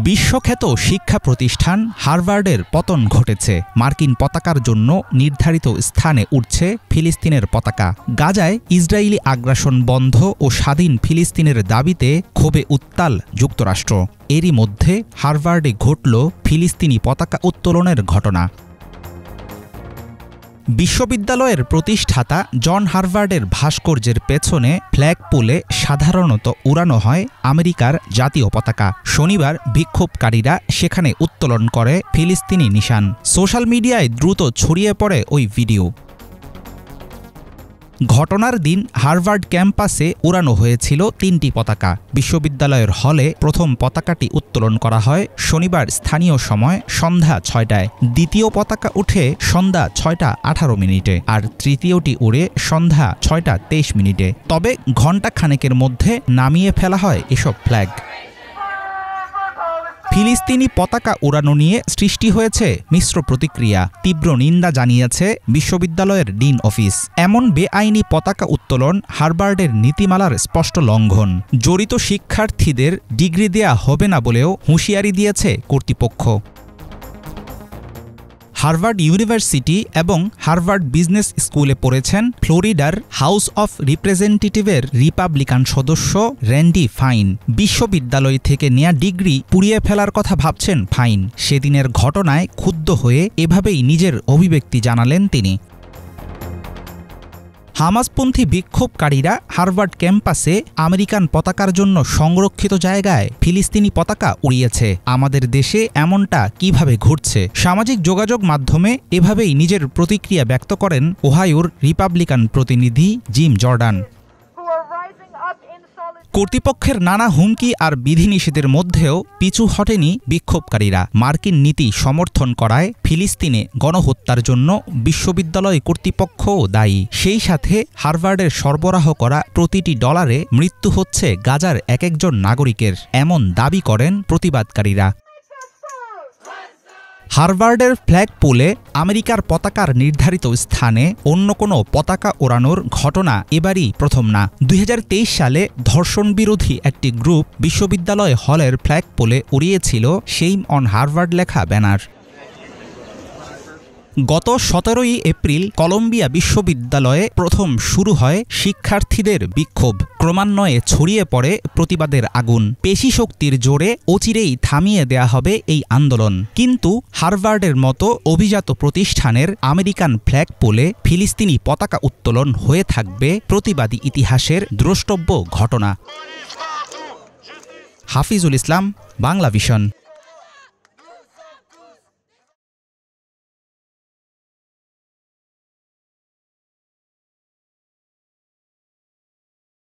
বিশ্বখ্যাত শিক্ষা প্রতিষ্ঠান হার্ভার্ডের পতন ঘটেছে। মার্কিন পতাকার জন্য নির্ধারিত স্থানে উঠছে ফিলিস্তিনের পতাকা। গাজায় ইসরায়েলি আগ্রাসন বন্ধ ও স্বাধীন ফিলিস্তিনের দাবিতে ক্ষোভে উত্তাল যুক্তরাষ্ট্র। এরই মধ্যে হার্ভার্ডে ঘটল ফিলিস্তিনি পতাকা উত্তোলনের ঘটনা। বিশ্ববিদ্যালয়ের প্রতিষ্ঠাতা জন হার্ভার্ডের ভাস্কর্যের পেছনে ফ্ল্যাগপোলে সাধারণত উড়ানো হয় আমেরিকার জাতীয় পতাকা। শনিবার বিক্ষোভকারীরা সেখানে উত্তোলন করে ফিলিস্তিনি নিশান। সোশ্যাল মিডিয়ায় দ্রুত ছড়িয়ে পড়ে ওই ভিডিও। ঘটনার দিন হার্ভার্ড ক্যাম্পাসে উড়ানো হয়েছিল ৩টি পতাকা। বিশ্ববিদ্যালয়ের হলে প্রথম পতাকাটি উত্তোলন করা হয় শনিবার স্থানীয় সময় সন্ধ্যা ৬টায়। দ্বিতীয় পতাকা উঠে সন্ধ্যা ৬টা ১৮ মিনিটে আর তৃতীয়টি উড়ে সন্ধ্যা ৬টা ২৩ মিনিটে। তবে ঘণ্টা খানেকের মধ্যে নামিয়ে ফেলা হয় এসব ফ্ল্যাগ। ফিলিস্তিনি পতাকা উড়ানো নিয়ে সৃষ্টি হয়েছে মিশ্র প্রতিক্রিয়া। তীব্র নিন্দা জানিয়েছে বিশ্ববিদ্যালয়ের ডিন অফিস। এমন বেআইনি পতাকা উত্তোলন হার্ভার্ডের নীতিমালার স্পষ্ট লঙ্ঘন। জড়িত শিক্ষার্থীদের ডিগ্রি দেয়া হবে না বলেও হুঁশিয়ারি দিয়েছে কর্তৃপক্ষ। হার্ভার্ড ইউনিভার্সিটি এবং হার্ভার্ড বিজনেস স্কুলে পড়েছেন ফ্লোরিডার হাউস অফ রিপ্রেজেন্টেটিভের রিপাবলিকান সদস্য র্যান্ডি ফাইন। বিশ্ববিদ্যালয় থেকে নেয়া ডিগ্রি পুড়িয়ে ফেলার কথা ভাবছেন ফাইন। সেদিনের ঘটনায় ক্ষুব্ধ হয়ে এভাবেই নিজের অভিব্যক্তি জানালেন তিনি। হামাসপন্থী বিক্ষোভকারীরা হার্ভার্ড ক্যাম্পাসে আমেরিকান পতাকার জন্য সংরক্ষিত জায়গায় ফিলিস্তিনি পতাকা উড়িয়েছে। আমাদের দেশে এমনটা কিভাবে ঘটছে? সামাজিক যোগাযোগ মাধ্যমে এভাবেই নিজের প্রতিক্রিয়া ব্যক্ত করেন ওহাইওর রিপাবলিকান প্রতিনিধি জিম জর্ডান। কর্তৃপক্ষের নানা হুমকি আর বিধিনিষেধের মধ্যেও পিছু হটেনি বিক্ষোভকারীরা। মার্কিন নীতি সমর্থন করায় ফিলিস্তিনে গণহত্যার জন্য বিশ্ববিদ্যালয় কর্তৃপক্ষও দায়ী। সেই সাথে হার্ভার্ডের সরবরাহ করা প্রতিটি ডলারে মৃত্যু হচ্ছে গাজার একজন নাগরিকের, এমন দাবি করেন প্রতিবাদকারীরা। হার্ভার্ডের ফ্ল্যাগপোলে আমেরিকার পতাকার নির্ধারিত স্থানে অন্য কোনো পতাকা ওড়ানোর ঘটনা এবারই প্রথম না। ২০২৩ সালে ধর্ষণ বিরোধী একটি গ্রুপ বিশ্ববিদ্যালয় হলের ফ্ল্যাগপোলে উড়িয়েছিল সেইম অন হার্ভার্ড লেখা ব্যানার। গত ১৭ই এপ্রিল কলম্বিয়া বিশ্ববিদ্যালয়ে প্রথম শুরু হয় শিক্ষার্থীদের বিক্ষোভ। ক্রমান্বয়ে ছড়িয়ে পড়ে প্রতিবাদের আগুন। পেশি শক্তির জোরে অচিরেই থামিয়ে দেয়া হবে এই আন্দোলন। কিন্তু হার্ভার্ডের মতো অভিজাত প্রতিষ্ঠানের আমেরিকান ফ্ল্যাগপোলে ফিলিস্তিনি পতাকা উত্তোলন হয়ে থাকবে প্রতিবাদী ইতিহাসের দ্রষ্টব্য ঘটনা। হাফিজুল ইসলাম, বাংলা ভিশন।